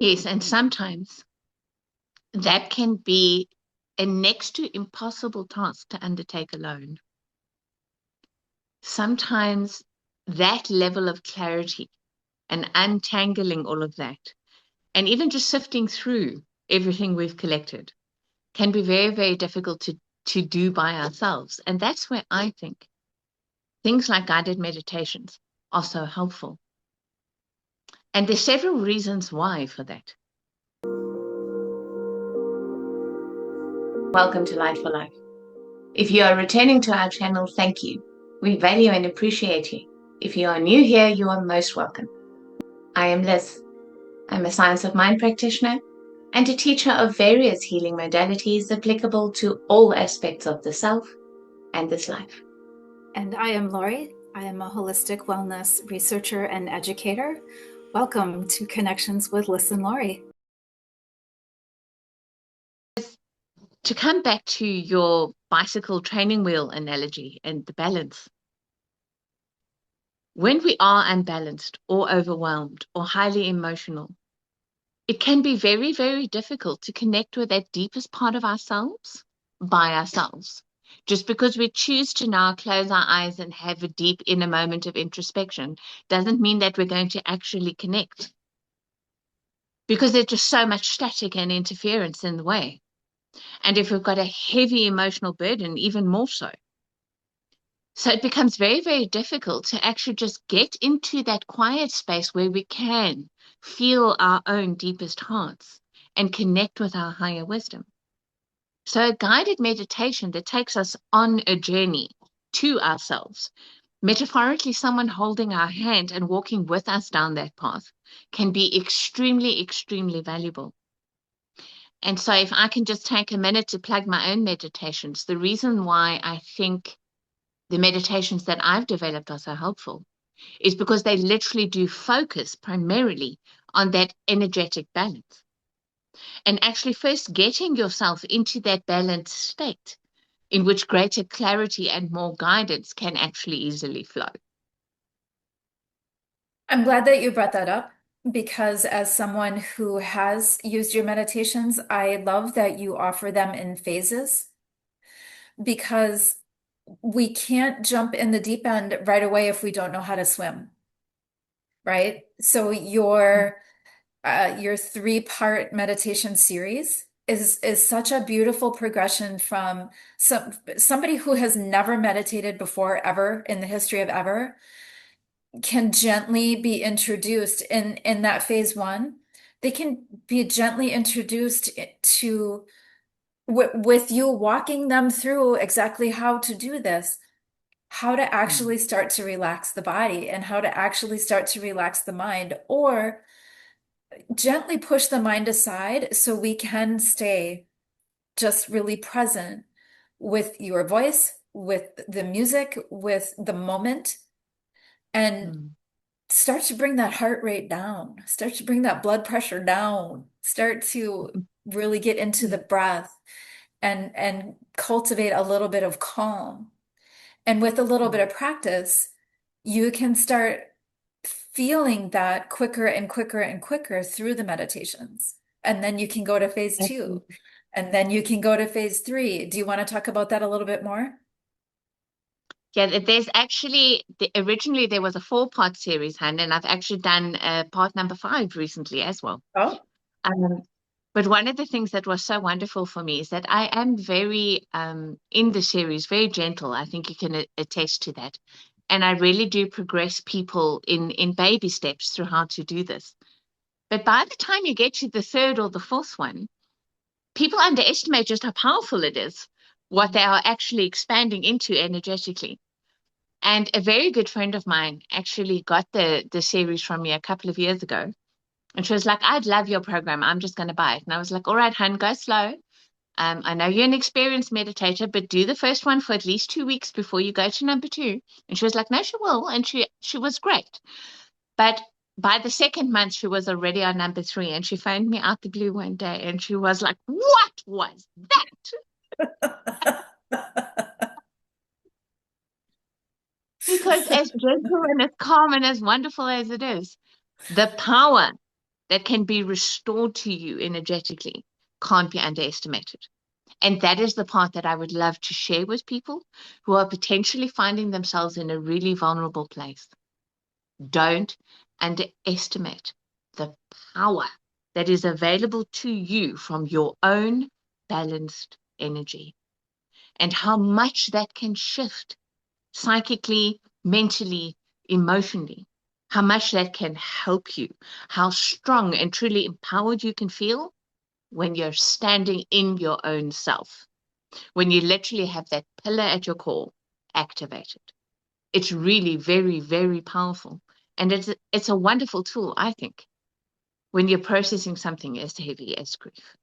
Yes, and sometimes that can be a next to impossible task to undertake alone. Sometimes that level of clarity and untangling all of that, and even just sifting through everything we've collected, can be very, very difficult to do by ourselves. And that's where I think things like guided meditations are so helpful. And there's several reasons why for that. Welcome to Light for Life. If you are returning to our channel, thank you. We value and appreciate you. If you are new here, you are most welcome. I am Liss. I'm a Science of Mind practitioner and a teacher of various healing modalities applicable to all aspects of the self and this life. And I am Lori. I am a holistic wellness researcher and educator. Welcome to Connections with Liss and Lori. To come back to your bicycle training wheel analogy and the balance, when we are unbalanced or overwhelmed or highly emotional, it can be very, very difficult to connect with that deepest part of ourselves by ourselves. Just because we choose to now close our eyes and have a deep inner moment of introspection doesn't mean that we're going to actually connect. Because there's just so much static and interference in the way. And if we've got a heavy emotional burden, even more so. So it becomes very, very difficult to actually just get into that quiet space where we can feel our own deepest hearts and connect with our higher wisdom. So a guided meditation that takes us on a journey to ourselves, metaphorically, someone holding our hand and walking with us down that path, can be extremely, extremely valuable. And so if I can just take a minute to plug my own meditations, the reason why I think the meditations that I've developed are so helpful is because they literally do focus primarily on that energetic balance. And actually first getting yourself into that balanced state in which greater clarity and more guidance can actually easily flow. I'm glad that you brought that up because as someone who has used your meditations, I love that you offer them in phases because we can't jump in the deep end right away if we don't know how to swim, right? So your 3-part meditation series is such a beautiful progression from somebody who has never meditated before ever in the history of ever can gently be introduced in that phase 1. They can be gently introduced to with you walking them through exactly how to do this, how to actually start to relax the body and how to actually start to relax the mind, or gently push the mind aside so we can stay just really present with your voice, with the music, with the moment, and start to bring that heart rate down, start to bring that blood pressure down, start to really get into the breath and cultivate a little bit of calm. And with a little bit of practice, you can start feeling that quicker and quicker and quicker through the meditations. And then you can go to phase 2, and then you can go to phase 3. Do you want to talk about that a little bit more? Yeah, there's actually, originally there was a 4-part series, Han, and I've actually done part number 5 recently as well. Oh, Um, but one of the things that was so wonderful for me is that I am very, in the series, very gentle. I think you can attest to that. And I really do progress people in baby steps through how to do this. But by the time you get to the 3rd or the 4th one, people underestimate just how powerful it is, what they are actually expanding into energetically. And a very good friend of mine actually got the series from me a couple of years ago. And she was like, I'd love your program. I'm just going to buy it. And I was like, all right, hun, go slow. I know you're an experienced meditator, but do the first one for at least 2 weeks before you go to number 2. And she was like, no, she will. And she was great. But by the 2nd month, she was already on number 3. And she phoned me out the blue one day. And she was like, what was that? Because as gentle and as calm and as wonderful as it is, the power that can be restored to you energetically can't be underestimated. And that is the part that I would love to share with people who are potentially finding themselves in a really vulnerable place. Don't underestimate the power that is available to you from your own balanced energy and how much that can shift psychically, mentally, emotionally, how much that can help you, how strong and truly empowered you can feel when you're standing in your own self, when you literally have that pillar at your core activated. It's really very, very powerful. And it's a wonderful tool, I think, when you're processing something as heavy as grief.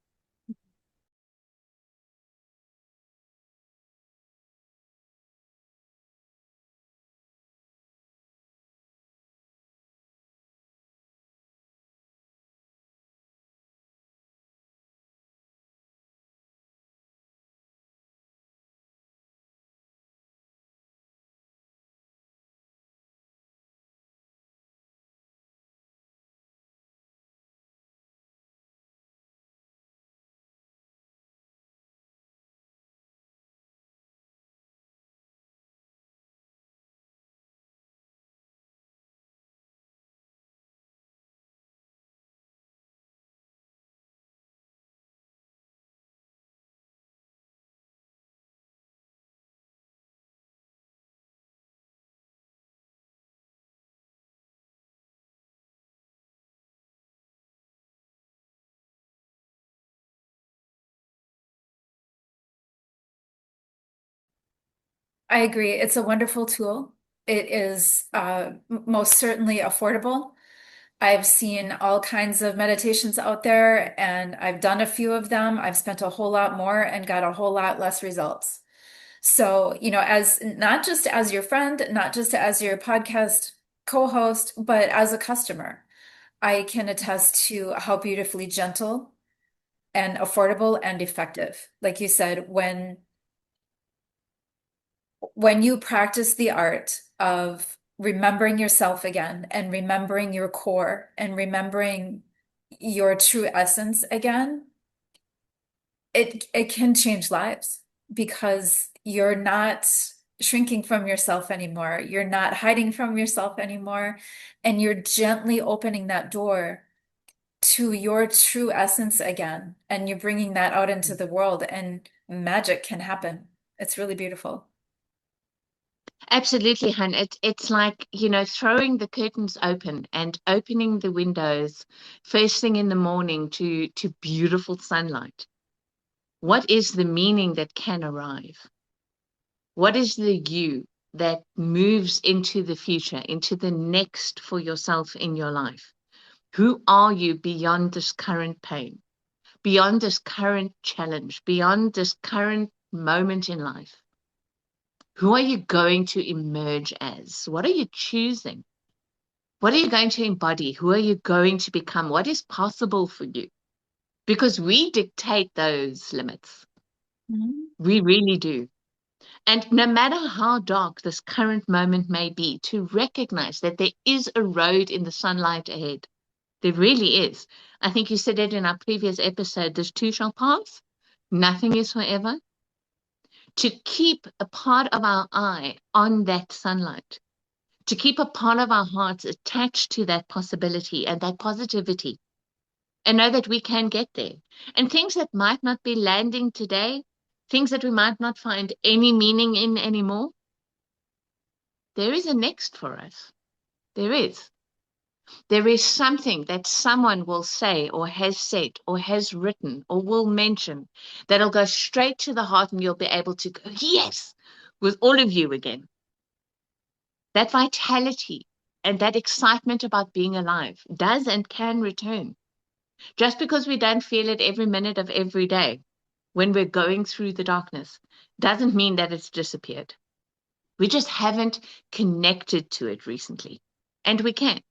I agree. It's a wonderful tool. It is most certainly affordable. I've seen all kinds of meditations out there, and I've done a few of them. I've spent a whole lot more and got a whole lot less results. So, as not just as your friend, not just as your podcast co-host, but as a customer, I can attest to how beautifully gentle and affordable and effective. Like you said, when you practice the art of remembering yourself again and remembering your core and remembering your true essence again, it can change lives because you're not shrinking from yourself anymore. You're not hiding from yourself anymore. And you're gently opening that door to your true essence again. And you're bringing that out into the world, and magic can happen. It's really beautiful. Absolutely, hun. It's like, throwing the curtains open and opening the windows first thing in the morning to beautiful sunlight. What is the meaning that can arrive? What is the you that moves into the future, into the next for yourself in your life? Who are you beyond this current pain, beyond this current challenge, beyond this current moment in life? Who are you going to emerge as? What are you choosing? What are you going to embody? Who are you going to become? What is possible for you? Because we dictate those limits. Mhm. We really do. And no matter how dark this current moment may be, to recognize that there is a road in the sunlight ahead. There really is. I think you said it in our previous episode, this too shall pass. Nothing is forever. To keep a part of our eye on that sunlight, to keep a part of our hearts attached to that possibility and that positivity, and know that we can get there. And things that might not be landing today, things that we might not find any meaning in anymore, there is a next for us. There is. There is something that someone will say or has said or has written or will mention that'll go straight to the heart, and you'll be able to go, yes, with all of you again. That vitality and that excitement about being alive does and can return. Just because we don't feel it every minute of every day when we're going through the darkness doesn't mean that it's disappeared. We just haven't connected to it recently. And we can.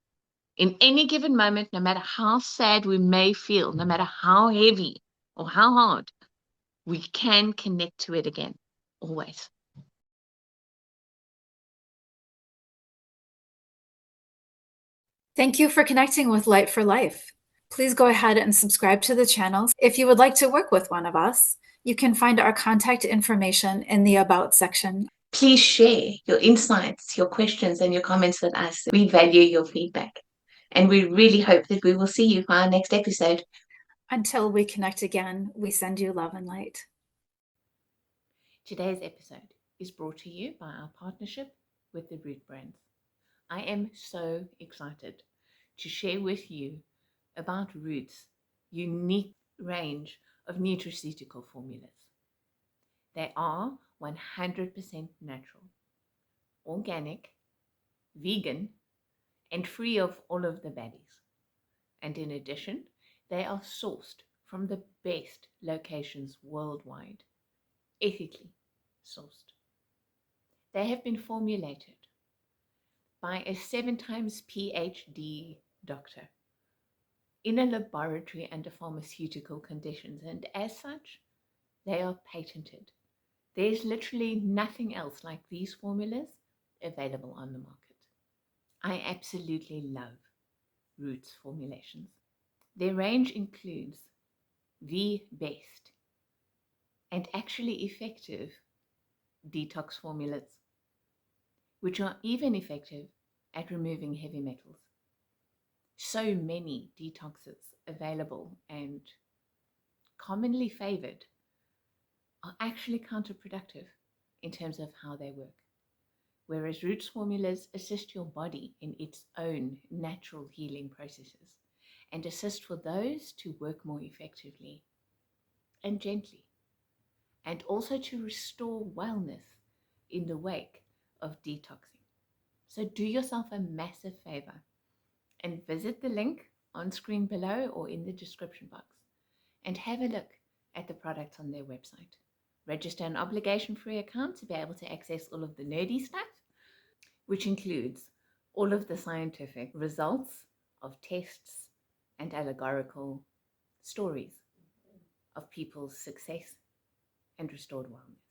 In any given moment, no matter how sad we may feel, no matter how heavy or how hard, we can connect to it again, always. Thank you for connecting with Light for Life. Please go ahead and subscribe to the channel. If you would like to work with one of us, you can find our contact information in the About section. Please share your insights, your questions, and your comments with us. We value your feedback. And we really hope that we will see you for our next episode. Until we connect again, we send you love and light. Today's episode is brought to you by our partnership with the Root Brands. I am so excited to share with you about Root's unique range of nutraceutical formulas. They are 100% natural, organic, vegan, and free of all of the baddies. And in addition, they are sourced from the best locations worldwide, ethically sourced. They have been formulated by a 7 times PhD doctor in a laboratory under pharmaceutical conditions, and as such, they are patented. There's literally nothing else like these formulas available on the market. I absolutely love Root's formulations. Their range includes the best and actually effective detox formulas, which are even effective at removing heavy metals. So many detoxes available and commonly favored are actually counterproductive in terms of how they work. Whereas Roots formulas assist your body in its own natural healing processes and assist for those to work more effectively and gently, and also to restore wellness in the wake of detoxing. So do yourself a massive favor and visit the link on screen below or in the description box and have a look at the products on their website. Register an obligation-free account to be able to access all of the nerdy stuff, which includes all of the scientific results of tests and allegorical stories of people's success and restored wellness.